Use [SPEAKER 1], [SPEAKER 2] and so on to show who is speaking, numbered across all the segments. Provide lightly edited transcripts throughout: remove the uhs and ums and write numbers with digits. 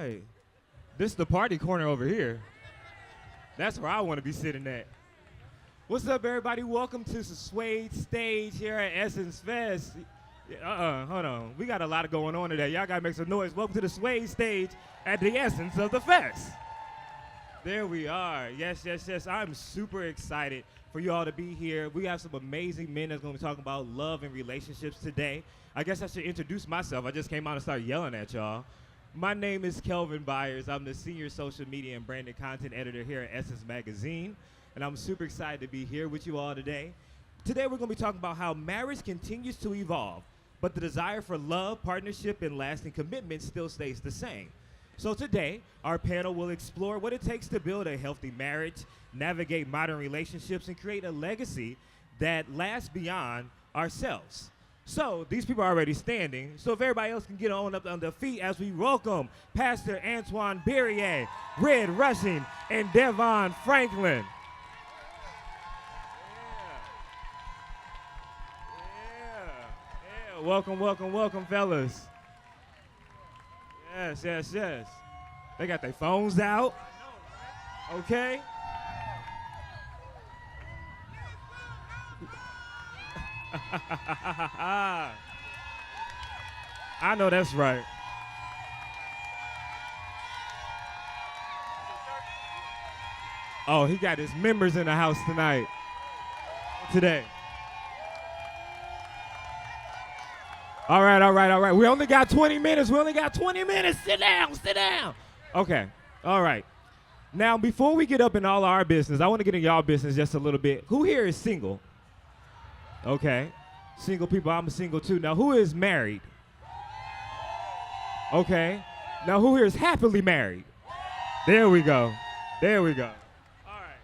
[SPEAKER 1] right. This is the party corner over here. That's where I want to be sitting at. What's up, everybody? Welcome to the Suede stage here at Essence Fest. Hold on. We got a lot going on today. Y'all got to make some noise. Welcome to the Suede stage at the essence of the fest. There we are. Yes, yes, yes. I'm super excited for you all to be here. We have some amazing men that's going to be talking about love and relationships today. I guess I should introduce myself. I just came out and started yelling at y'all. My name is Kelvin Byers. I'm the senior social media and branded content editor here at Essence Magazine, and I'm super excited to be here with you all today. Today we're going to be talking about how marriage continues to evolve, but the desire for love, partnership, and lasting commitment still stays the same. So today, our panel will explore what it takes to build a healthy marriage, navigate modern relationships, and create a legacy that lasts beyond ourselves. So these people are already standing, so if everybody else can get on up on their feet as we welcome Pastor Antoine Barriere, Red Rushing, and DeVon Franklin. Yeah. Welcome, welcome, welcome, fellas. Yes, yes, yes. They got their phones out. Okay. I know that's right. Oh, he got his members in the house today. All right. We only got 20 minutes. Sit down. Okay, all right. Now, before we get up in all our business, I want to get in y'all business just a little bit. Who here is single? Okay, single people, I'm single too. Now, who is married? Okay, now who here is happily married? There we go. All right.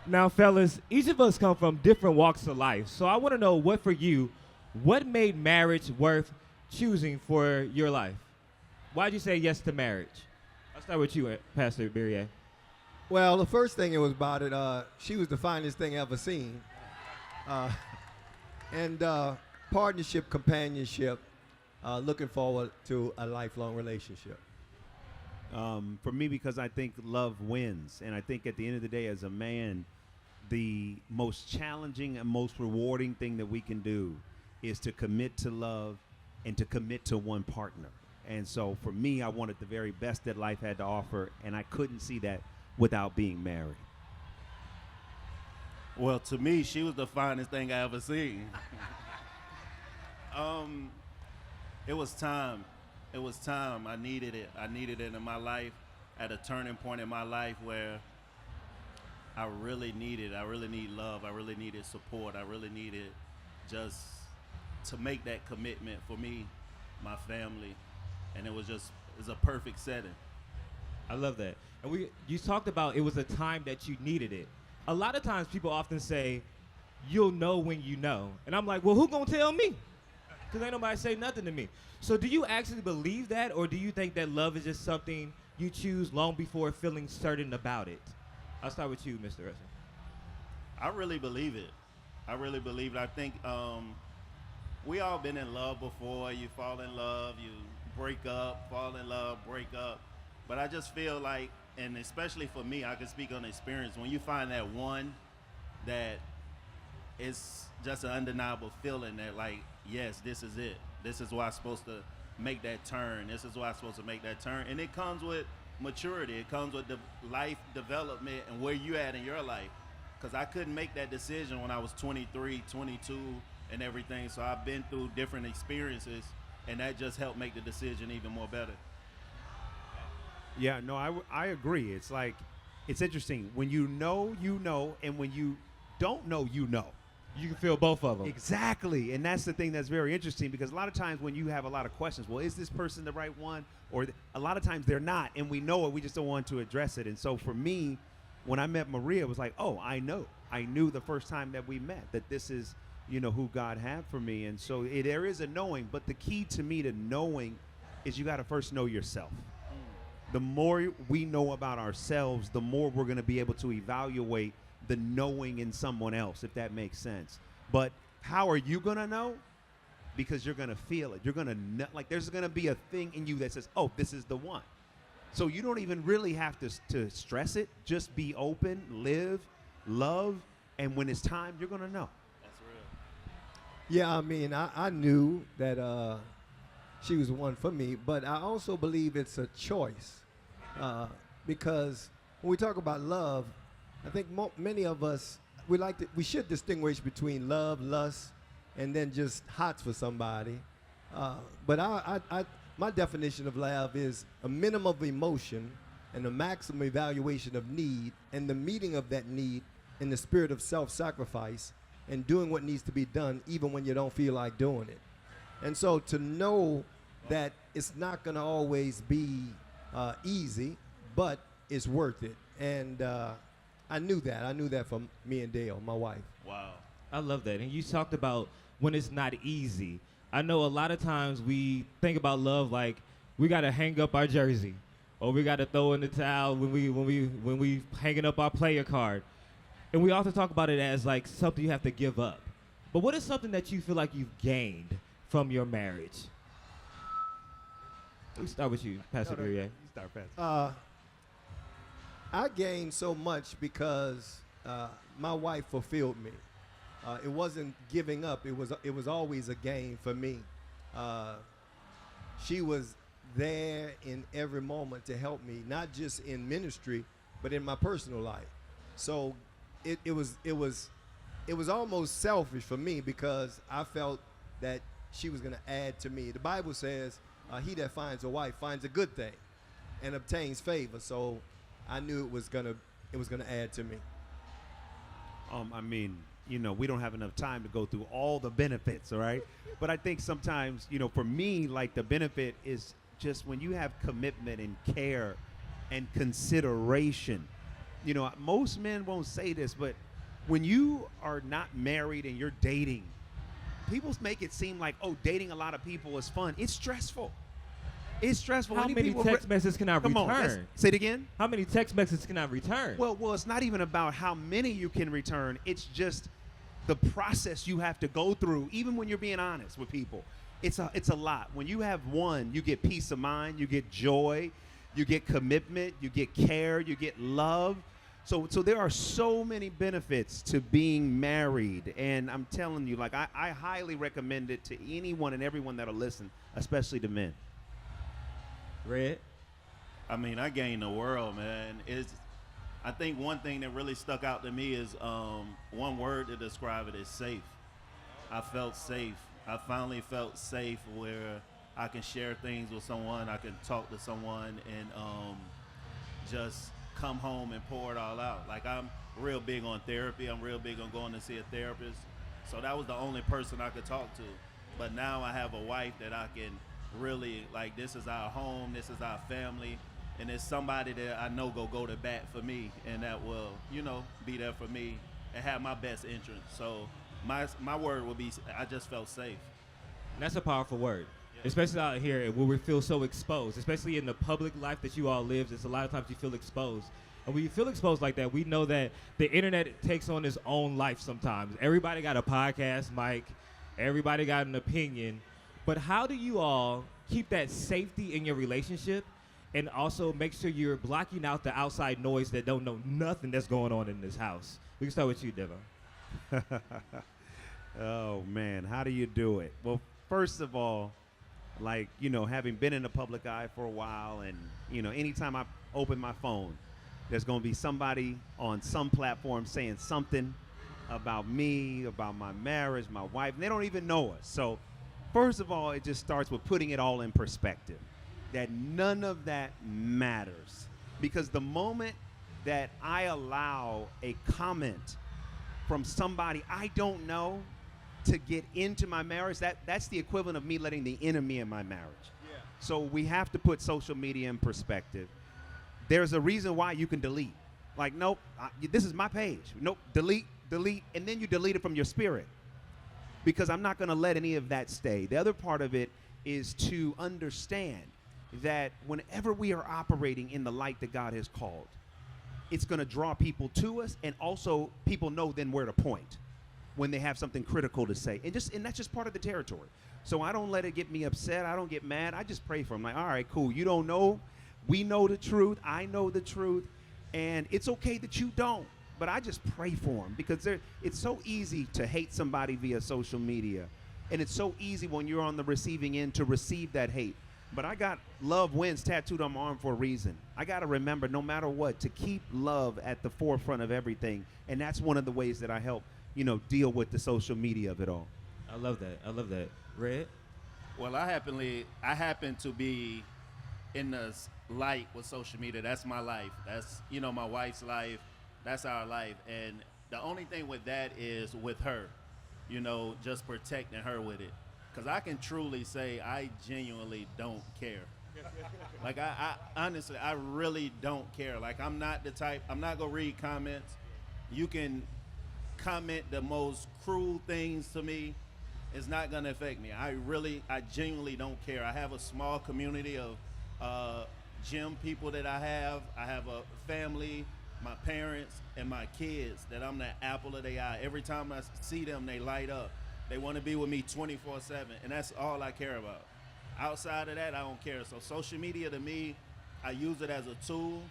[SPEAKER 1] Now, fellas, each of us come from different walks of life. So I want to know what made marriage worth choosing for your life? Why'd you say yes to marriage? I'll start with you, Pastor Barriere.
[SPEAKER 2] Well, the first thing it was about it, she was the finest thing ever seen. And partnership, companionship, looking forward to a lifelong relationship.
[SPEAKER 3] For me, because I think love wins. And I think at the end of the day, as a man, the most challenging and most rewarding thing that we can do is to commit to love and to commit to one partner. And so for me, I wanted the very best that life had to offer, and I couldn't see that without being married.
[SPEAKER 4] Well, to me, she was the finest thing I ever seen. It was time. I needed it. I needed it in my life at a turning point in my life where I really need love. I really needed support. I really needed just to make that commitment for me, my family. And it was a perfect setting.
[SPEAKER 1] I love that. And you talked about it was a time that you needed it. A lot of times people often say, you'll know when you know. And I'm like, well, who gonna tell me? Because ain't nobody say nothing to me. So do you actually believe that, or do you think that love is just something you choose long before feeling certain about it? I'll start with you, Mr. Russell.
[SPEAKER 4] I really believe it. I think we all been in love before. You fall in love, you break up, fall in love, break up. But I just feel like, and especially for me, I can speak on experience, when you find that one that is just an undeniable feeling that, like, yes, this is it. This is why I'm supposed to make that turn. And it comes with maturity. It comes with the life development and where you at in your life. Because I couldn't make that decision when I was 23, 22 and everything. So I've been through different experiences, and that just helped make the decision even more better.
[SPEAKER 3] Yeah, no, I agree. It's like, it's interesting. When you know, and when you don't know, you know.
[SPEAKER 1] You can feel both of them.
[SPEAKER 3] Exactly. And that's the thing that's very interesting, because a lot of times when you have a lot of questions, well, is this person the right one? Or a lot of times they're not, and we know it, we just don't want to address it. And so for me, when I met Maria, it was like, oh, I know. I knew the first time that we met that this is, who God had for me. And so there is a knowing, but the key to me to knowing is you got to first know yourself. The more we know about ourselves, the more we're going to be able to evaluate the knowing in someone else, if that makes sense. But how are you going to know? Because you're going to feel it. You're going to know, like, there's going to be a thing in you that says, oh, this is the one. So you don't even really have to stress it. Just be open, live, love, and when it's time, you're going to know.
[SPEAKER 4] That's real.
[SPEAKER 2] Yeah, I mean, I knew that she was one for me, but I also believe it's a choice because when we talk about love, I think many of us, we should distinguish between love, lust, and then just hots for somebody. But my definition of love is a minimum of emotion and a maximum evaluation of need and the meeting of that need in the spirit of self-sacrifice and doing what needs to be done even when you don't feel like doing it. And so to know that it's not going to always be easy, but it's worth it. And I knew that. I knew that from me and Dale, my wife.
[SPEAKER 4] Wow.
[SPEAKER 1] I love that. And you talked about when it's not easy. I know a lot of times we think about love like we got to hang up our jersey or we got to throw in the towel when we hanging up our player card. And we often talk about it as like something you have to give up. But what is something that you feel like you've gained from your marriage? We start with you, Pastor Barriere.
[SPEAKER 3] You start, Pastor.
[SPEAKER 2] I gained so much because my wife fulfilled me. It wasn't giving up. It was always a gain for me. She was there in every moment to help me, not just in ministry, but in my personal life. So it was almost selfish for me because I felt that she was going to add to me. The Bible says, "He that finds a wife finds a good thing, and obtains favor." So I knew it was gonna add to me.
[SPEAKER 3] I mean, we don't have enough time to go through all the benefits, all right? But I think sometimes, for me, like the benefit is just when you have commitment and care and consideration. Most men won't say this, but when you are not married and you're dating, people make it seem like, oh, dating a lot of people is fun. It's stressful. It's stressful.
[SPEAKER 1] How many text messages can I return?
[SPEAKER 3] Say it again.
[SPEAKER 1] How many text messages can I return?
[SPEAKER 3] Well, it's not even about how many you can return. It's just the process you have to go through, even when you're being honest with people. It's a lot. When you have one, you get peace of mind, you get joy, you get commitment, you get care, you get love. So there are so many benefits to being married. And I'm telling you, like, I highly recommend it to anyone and everyone that'll listen, especially the men.
[SPEAKER 1] Red?
[SPEAKER 4] I mean, I gained the world, man. I think one thing that really stuck out to me is one word to describe it is safe. I felt safe. I finally felt safe where I can share things with someone, I can talk to someone, and just come home and pour it all out. Like, I'm real big on therapy. I'm real big on going to see a therapist. So that was the only person I could talk to. But now I have a wife that I can really, like, this is our home, this is our family, and it's somebody that I know go to bat for me and that will, be there for me and have my best interest. So my word would be, I just felt safe.
[SPEAKER 1] And that's a powerful word.
[SPEAKER 4] Yeah.
[SPEAKER 1] Especially out here where we feel so exposed, especially in the public life that you all live. It's a lot of times you feel exposed. And when you feel exposed like that, we know that the internet takes on its own life sometimes. Everybody got a podcast mic. Everybody got an opinion. But how do you all keep that safety in your relationship and also make sure you're blocking out the outside noise that don't know nothing that's going on in this house? We can start with you, DeVon.
[SPEAKER 3] Oh, man, how do you do it? Well, first of all, like, having been in the public eye for a while and, anytime I open my phone, there's going to be somebody on some platform saying something about me, about my marriage, my wife, and they don't even know us. So first of all, it just starts with putting it all in perspective, that none of that matters. Because the moment that I allow a comment from somebody I don't know to get into my marriage, that's the equivalent of me letting the enemy in my marriage. Yeah. So we have to put social media in perspective. There's a reason why you can delete. Like, nope, this is my page. Nope, delete, and then you delete it from your spirit. Because I'm not going to let any of that stay. The other part of it is to understand that whenever we are operating in the light that God has called, it's going to draw people to us, and also people know then where to point when they have something critical to say. And that's just part of the territory. So I don't let it get me upset. I don't get mad. I just pray for them. Like, all right, cool. You don't know We know the truth. I know the truth. And it's okay that you don't. But I just pray for them because it's so easy to hate somebody via social media. And it's so easy when you're on the receiving end to receive that hate. But I got love wins tattooed on my arm for a reason. I got to remember, no matter what, to keep love at the forefront of everything. And that's one of the ways that I help, deal with the social media of it all.
[SPEAKER 1] I love that. I love that. Red?
[SPEAKER 4] Well, I happen to be in the light with social media. That's my life. That's, my wife's life. That's our life. And the only thing with that is with her, just protecting her with it. Because I can truly say I genuinely don't care. Like, I honestly, I really don't care. Like, I'm not the type, I'm not going to read comments. You can comment the most cruel things to me. It's not going to affect me. I genuinely don't care. I have a small community of gym people that I have. I have a family, my parents, and my kids that I'm the apple of their eye. Every time I see them, they light up. They want to be with me 24/7, and that's all I care about. Outside of that, I don't care. So social media, to me, I use it as a tool,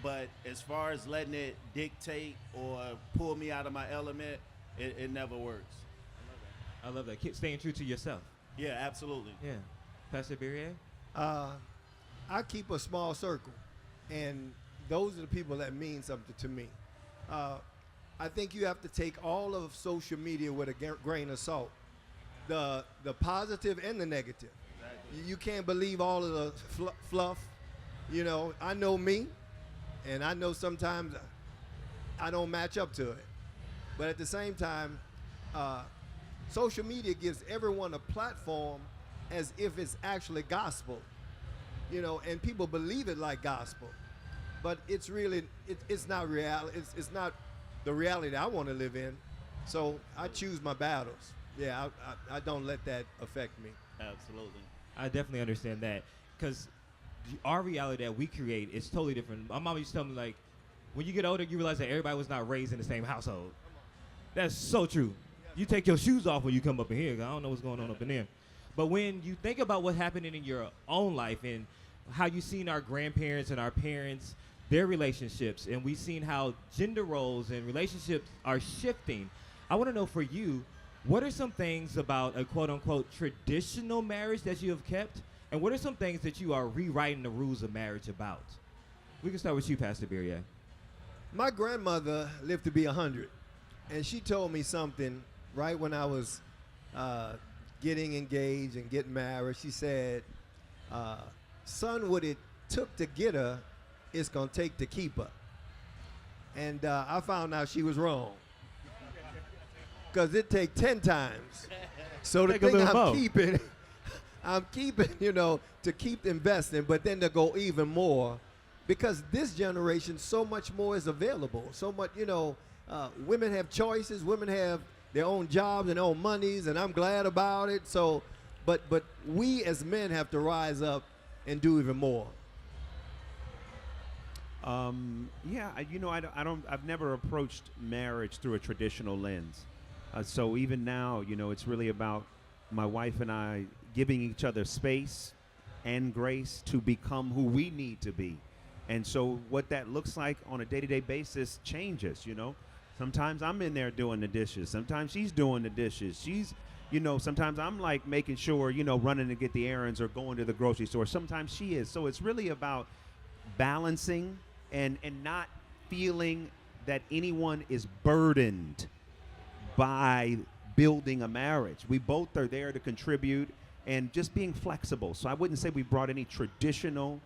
[SPEAKER 4] but as far as letting it dictate or pull me out of my element, it never works.
[SPEAKER 1] I love that. Keep staying true to yourself.
[SPEAKER 4] Yeah, absolutely.
[SPEAKER 1] Yeah. Pastor Barriere?
[SPEAKER 2] I keep a small circle, and those are the people that mean something to me. I think you have to take all of social media with a grain of salt, the positive and the negative. Exactly. You can't believe all of the fluff. I know me, and I know sometimes I don't match up to it. But at the same time, social media gives everyone a platform as if it's actually gospel, and people believe it like gospel. But it's really, it's not reality. It's not the reality I want to live in. So I choose my battles. Yeah, I don't let that affect me.
[SPEAKER 4] Absolutely.
[SPEAKER 1] I definitely understand that. Because our reality that we create is totally different. My mom used to tell me, like, when you get older, you realize that everybody was not raised in the same household. That's so true. You take your shoes off when you come up in here. I don't know what's going on up in there. But when you think about what's happening in your own life and how you've seen our grandparents and our parents, their relationships, and we've seen how gender roles and relationships are shifting, I want to know for you, what are some things about a quote-unquote traditional marriage that you have kept, and what are some things that you are rewriting the rules of marriage about? We can start with you, Pastor Barriere.
[SPEAKER 2] My grandmother lived to be 100, and she told me something right when I was getting engaged and getting married. She said, son, what it took to get her, it's going to take to keep her. And I found out she was wrong. Because it take 10 times. So the
[SPEAKER 1] Take a
[SPEAKER 2] thing
[SPEAKER 1] little
[SPEAKER 2] I'm keeping, to keep investing, but then to go even more. Because this generation, so much more is available. So much, women have choices. Women have their own jobs and their own monies, and I'm glad about it. So, but we as men have to rise up and do even more.
[SPEAKER 3] I've never approached marriage through a traditional lens. So even now, it's really about my wife and I giving each other space and grace to become who we need to be. And so what that looks like on a day-to-day basis changes, Sometimes I'm in there doing the dishes. Sometimes she's doing the dishes. Sometimes I'm like making sure, running to get the errands or going to the grocery store. Sometimes she is. So it's really about balancing and not feeling that anyone is burdened by building a marriage. We both are there to contribute and just being flexible. So I wouldn't say we brought any traditional,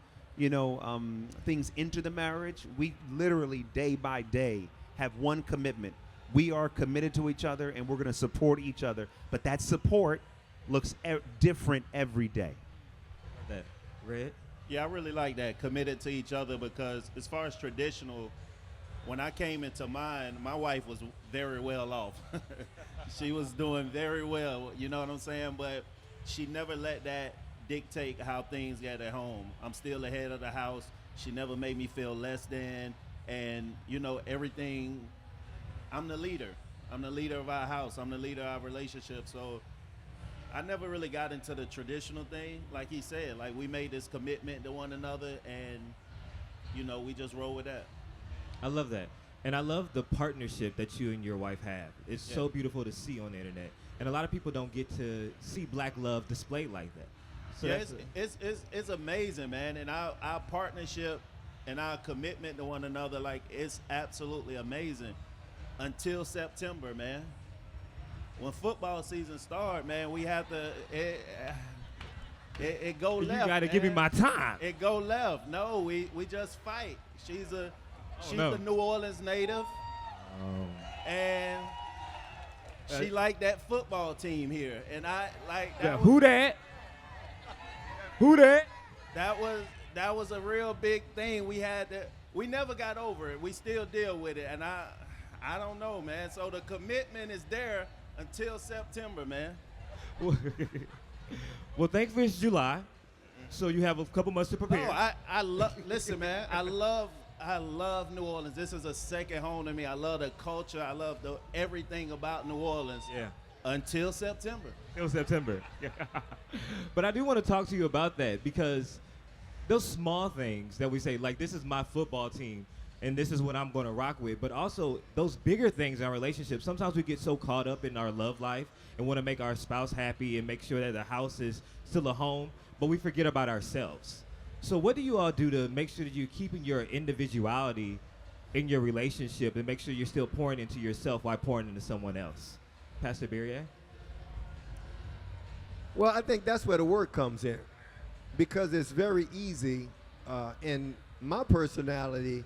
[SPEAKER 3] things into the marriage. We literally day by day have one commitment. We are committed to each other and we're going to support each other. But that support looks different every day.
[SPEAKER 1] That Red?
[SPEAKER 4] Yeah, I really like that, committed to each other, because as far as traditional, when I came into mine, my wife was very well off. She was doing very well, you know what I'm saying? But she never let that dictate how things get at home. I'm still the head of the house. She never made me feel less than. And, everything, I'm the leader. I'm the leader of our house. I'm the leader of our relationship. So I never really got into the traditional thing. Like he said, like we made this commitment to one another, and we just roll with that.
[SPEAKER 1] I love that. And I love the partnership that you and your wife have. It's so beautiful to see on the internet. And a lot of people don't get to see black love displayed like that. So
[SPEAKER 4] yeah, it's amazing, man. And our partnership and our commitment to one another, like, it's absolutely amazing until September, man. When football season starts, man, we have to it go left.
[SPEAKER 1] You got to give me my time.
[SPEAKER 4] It go left. No, we just fight. She's a New Orleans native, and she like that football team here, and I like that.
[SPEAKER 1] Yeah, who that? Who that?
[SPEAKER 4] That was a real big thing. We never got over it. We still deal with it, and I don't know, man. So the commitment is there until September, man.
[SPEAKER 1] Well, thankfully it's July, so you have a couple months to prepare.
[SPEAKER 4] No, I love. Listen, man. I love New Orleans. This is a second home to me. I love the culture. I love everything about New Orleans.
[SPEAKER 1] Yeah.
[SPEAKER 4] Until September.
[SPEAKER 1] Until September. But I do want to talk to you about that, because those small things that we say, like, this is my football team and this is what I'm going to rock with, but also those bigger things in our relationship. Sometimes we get so caught up in our love life and want to make our spouse happy and make sure that the house is still a home, but we forget about ourselves. So what do you all do to make sure that you're keeping your individuality in your relationship and make sure you're still pouring into yourself while pouring into someone else? Pastor Barriere?
[SPEAKER 2] Well, I think that's where the work comes in, because it's very easy. In my personality,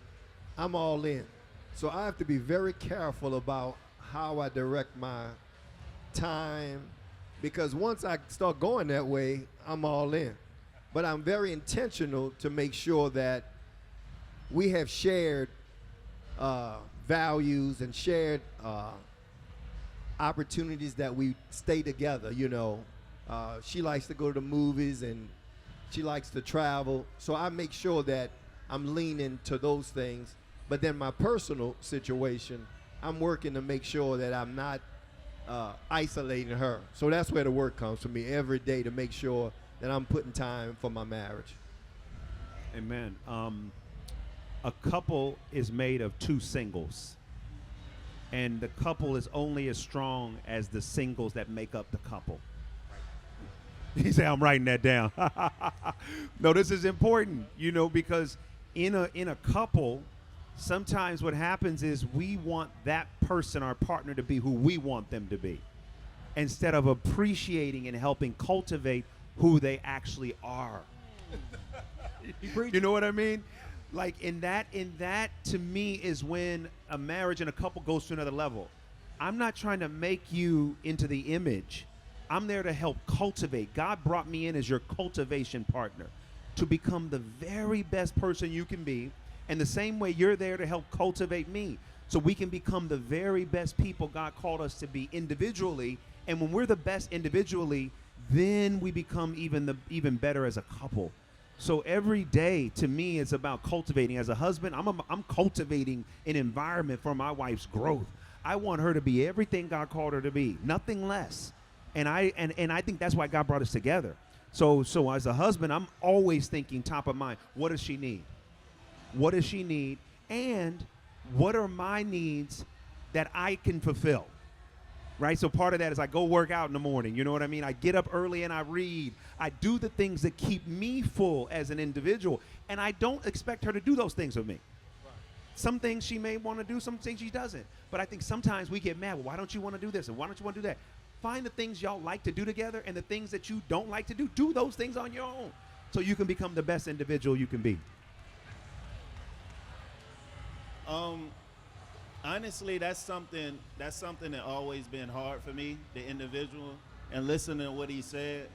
[SPEAKER 2] I'm all in. So I have to be very careful about how I direct my time, because once I start going that way, I'm all in. But I'm very intentional to make sure that we have shared values and shared opportunities that we stay together. She likes to go to the movies and she likes to travel. So I make sure that I'm leaning to those things. But then my personal situation, I'm working to make sure that I'm not isolating her. So that's where the work comes for me every day, to make sure that I'm putting time for my marriage.
[SPEAKER 3] Amen. A couple is made of two singles, and the couple is only as strong as the singles that make up the couple. He said, I'm writing that down. No, this is important, because in a couple, sometimes what happens is we want that person, our partner, to be who we want them to be, instead of appreciating and helping cultivate who they actually are. You know what I mean? Like in that to me is when a marriage and a couple goes to another level. I'm not trying to make you into the image. I'm there to help cultivate. God brought me in as your cultivation partner to become the very best person you can be. And the same way you're there to help cultivate me so we can become the very best people God called us to be individually. And when we're the best individually, then we become even better as a couple. So every day to me is about cultivating. As a husband, I'm cultivating an environment for my wife's growth. I want her to be everything God called her to be, nothing less. And I think that's why God brought us together. So as a husband, I'm always thinking top of mind, what does she need? What does she need? And what are my needs that I can fulfill? Right? So part of that is I go work out in the morning. You know what I mean? I get up early and I read. I do the things that keep me full as an individual. And I don't expect her to do those things with me. Right. Some things she may want to do, some things she doesn't. But I think sometimes we get mad. Well, why don't you want to do this? And why don't you want to do that? Find the things y'all like to do together, and the things that you don't like to do those things on your own so you can become the best individual you can be.
[SPEAKER 4] Honestly, that's something that always been hard for me, the individual, and listening to what he said.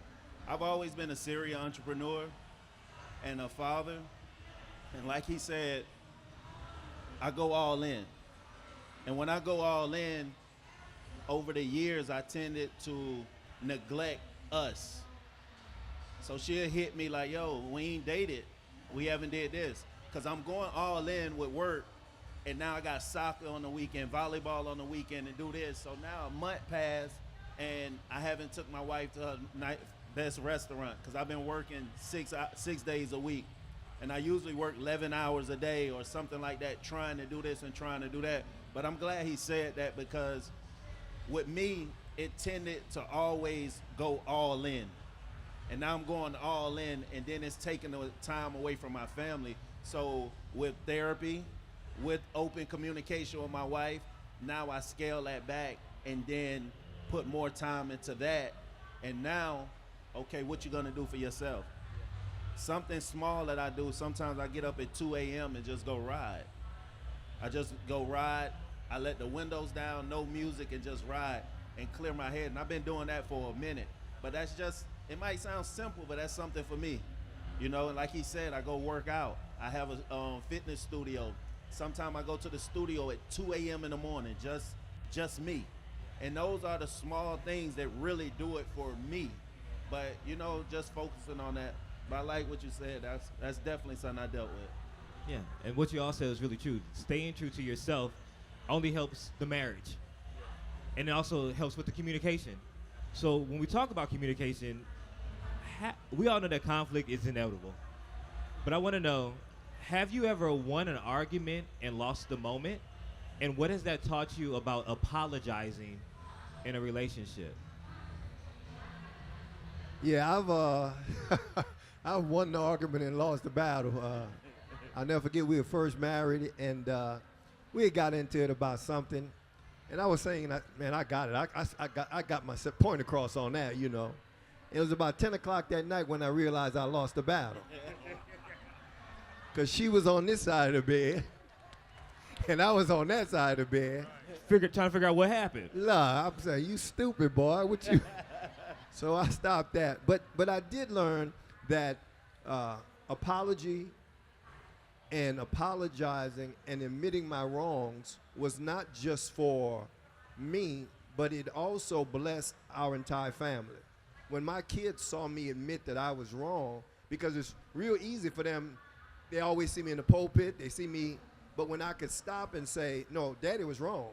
[SPEAKER 4] I've always been a serial entrepreneur and a father, and like he said, I go all in. And when I go all in, over the years, I tended to neglect us. So she'll hit me like, yo, we ain't dated. We haven't did this. Because I'm going all in with work. And now I got soccer on the weekend, volleyball on the weekend, and do this. So now a month passed, and I haven't took my wife to her best restaurant because I've been working 6 days a week. And I usually work 11 hours a day or something like that, trying to do this and trying to do that. But I'm glad he said that, because with me, it tended to always go all in. And now I'm going all in, and then it's taking the time away from my family. So with therapy, with open communication with my wife, now I scale that back and then put more time into that. And now, okay, what you gonna do for yourself? Something small that I do, sometimes I get up at 2 a.m. and just go ride. I just go ride. I let the windows down, no music, and just ride and clear my head. And I've been doing that for a minute. But that's just, it might sound simple, but that's something for me. You know, and like he said, I go work out. I have a fitness studio. Sometimes I go to the studio at 2 a.m. in the morning, just me. And those are the small things that really do it for me. But, you know, just focusing on that. But I like what you said. That's definitely something I dealt with.
[SPEAKER 1] Yeah, and what you all said is really true. Staying true to yourself only helps the marriage. And it also helps with the communication. So when we talk about communication, we all know that conflict is inevitable. But I want to know, have you ever won an argument and lost the moment? And what has that taught you about apologizing in a relationship?
[SPEAKER 2] Yeah, I've won the argument and lost the battle. I'll never forget, we were first married, and we had got into it about something. And I was saying, man, I got it. I got my point across on that, you know. It was about 10 o'clock that night when I realized I lost the battle. Because she was on this side of the bed, and I was on that side of the bed.
[SPEAKER 1] Trying to figure out what happened.
[SPEAKER 2] I'm saying, you stupid boy, what you? So I stopped that. But I did learn that apology and apologizing and admitting my wrongs was not just for me, but it also blessed our entire family. When my kids saw me admit that I was wrong, because it's real easy for them, they always see me in the pulpit, they see me, but when I could stop and say, no, Daddy was wrong,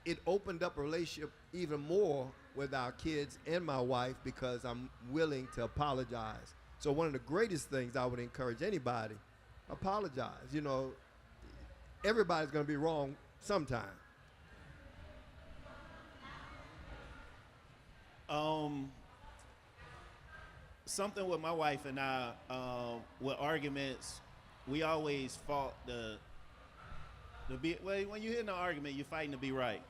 [SPEAKER 2] it opened up a relationship even more with our kids and my wife, because I'm willing to apologize. So one of the greatest things I would encourage anybody, apologize. You know, everybody's going to be wrong sometime.
[SPEAKER 4] Something with my wife and I, with arguments, we always fought when you're in an argument, you're fighting to be right.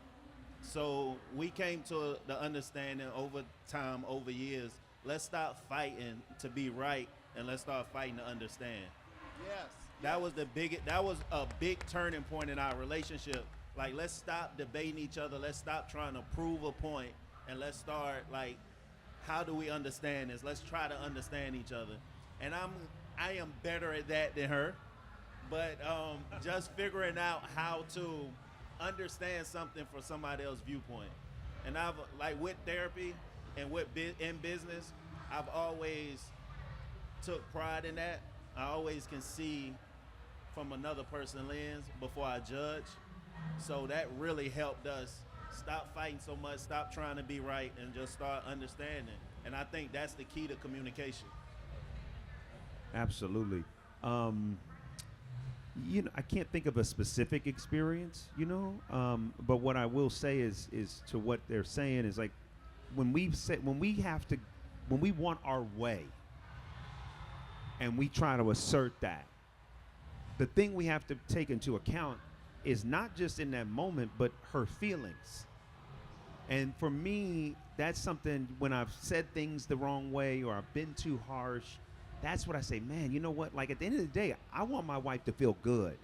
[SPEAKER 4] So we came to the understanding over time, over years, let's stop fighting to be right, and let's start fighting to understand.
[SPEAKER 2] Yes.
[SPEAKER 4] That was a big turning point in our relationship. Like, let's stop debating each other. Let's stop trying to prove a point, and let's start, like, how do we understand this? Let's try to understand each other. And I am better at that than her, but just figuring out how to understand something from somebody else's viewpoint. And I've, like, with therapy and in business, I've always took pride in that. I always can see from another person's lens before I judge. So that really helped us stop fighting so much, stop trying to be right, and just start understanding. And I think that's the key to communication.
[SPEAKER 3] Absolutely. You know, I can't think of a specific experience, you know, but what I will say is to what they're saying is, like, when we want our way and we try to assert that, the thing we have to take into account is not just in that moment, but her feelings. And for me, that's something, when I've said things the wrong way or I've been too harsh, that's what I say, man, you know what? Like, at the end of the day, I want my wife to feel good.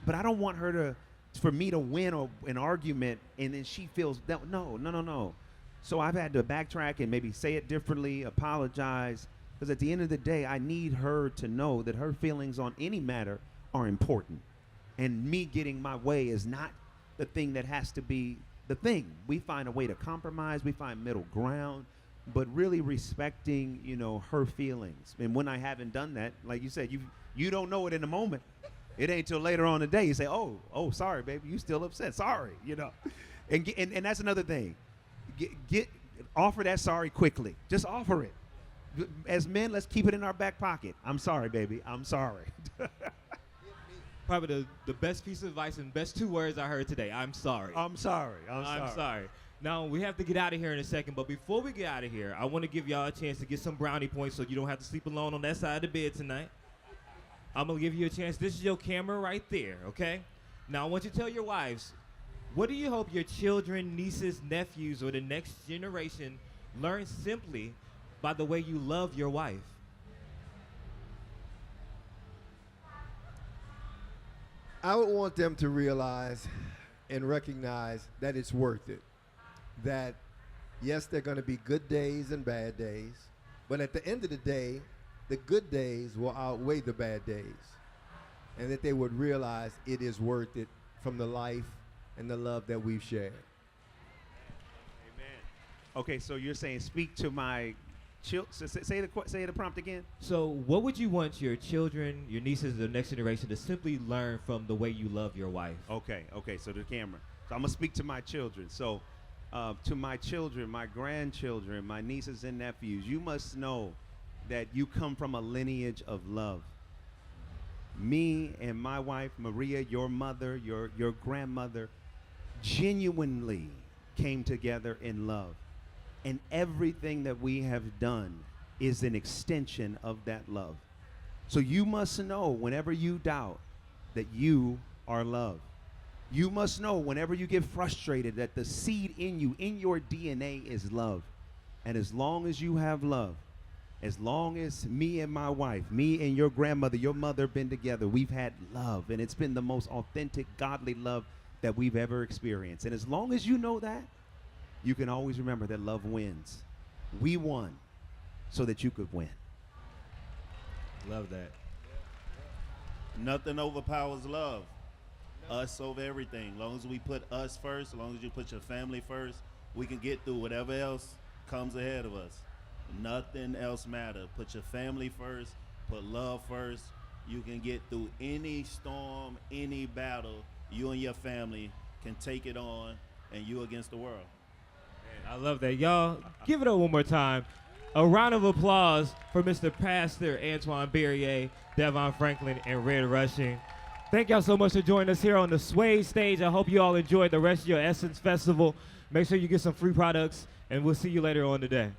[SPEAKER 3] But I don't want her for me to win an argument and then she feels that, no. So I've had to backtrack and maybe say it differently, apologize. Because at the end of the day, I need her to know that her feelings on any matter are important. And me getting my way is not the thing that has to be the thing. We find a way to compromise. We find middle ground. But really respecting, you know, her feelings. And when I haven't done that, like you said, you don't know it in the moment. It ain't till later on in the day you say, oh, sorry, baby, you still upset. Sorry, you know. And that's another thing. offer that sorry quickly. Just offer it. As men, let's keep it in our back pocket. I'm sorry, baby. I'm sorry.
[SPEAKER 1] Probably the best piece of advice and best 2 words I heard today. I'm sorry.
[SPEAKER 3] I'm sorry.
[SPEAKER 1] I'm sorry. Now, we have to get out of here in a second, but before we get out of here, I want to give y'all a chance to get some brownie points so you don't have to sleep alone on that side of the bed tonight. I'm going to give you a chance. This is your camera right there, okay? Now, I want you to tell your wives, what do you hope your children, nieces, nephews, or the next generation learn simply by the way you love your wife?
[SPEAKER 2] I would want them to realize and recognize that it's worth it. That, yes, there are going to be good days and bad days, but at the end of the day, the good days will outweigh the bad days. And that they would realize it is worth it from the life and the love that we've shared.
[SPEAKER 3] Amen. Okay, so you're saying speak to my children. Say the prompt again.
[SPEAKER 1] So what would you want your children, your nieces, the next generation to simply learn from the way you love your wife?
[SPEAKER 3] Okay, so the camera. So I'm going to speak to my children. So to my children, my grandchildren, my nieces and nephews, you must know that you come from a lineage of love. Me and my wife, Maria, your mother, your grandmother, genuinely came together in love. And everything that we have done is an extension of that love. So you must know whenever you doubt that you are loved. You must know whenever you get frustrated that the seed in you, in your DNA, is love. And as long as you have love, as long as me and my wife, me and your grandmother, your mother been together, we've had love. And it's been the most authentic, godly love that we've ever experienced. And as long as you know that, you can always remember that love wins. We won so that you could win.
[SPEAKER 1] Love that.
[SPEAKER 4] Nothing overpowers love. Us over everything. As long as we put us first, as long as you put your family first, we can get through whatever else comes ahead of us. Nothing else matters. Put your family first, put love first. You can get through any storm, any battle. You and your family can take it on, and you against the world.
[SPEAKER 1] Man, I love that. Y'all, give it up one more time. A round of applause for Mr. Pastor Antoine Barriere, DeVon Franklin, and Red Rushing. Thank y'all so much for joining us here on the Sway stage. I hope you all enjoyed the rest of your Essence Festival. Make sure you get some free products, and we'll see you later on today.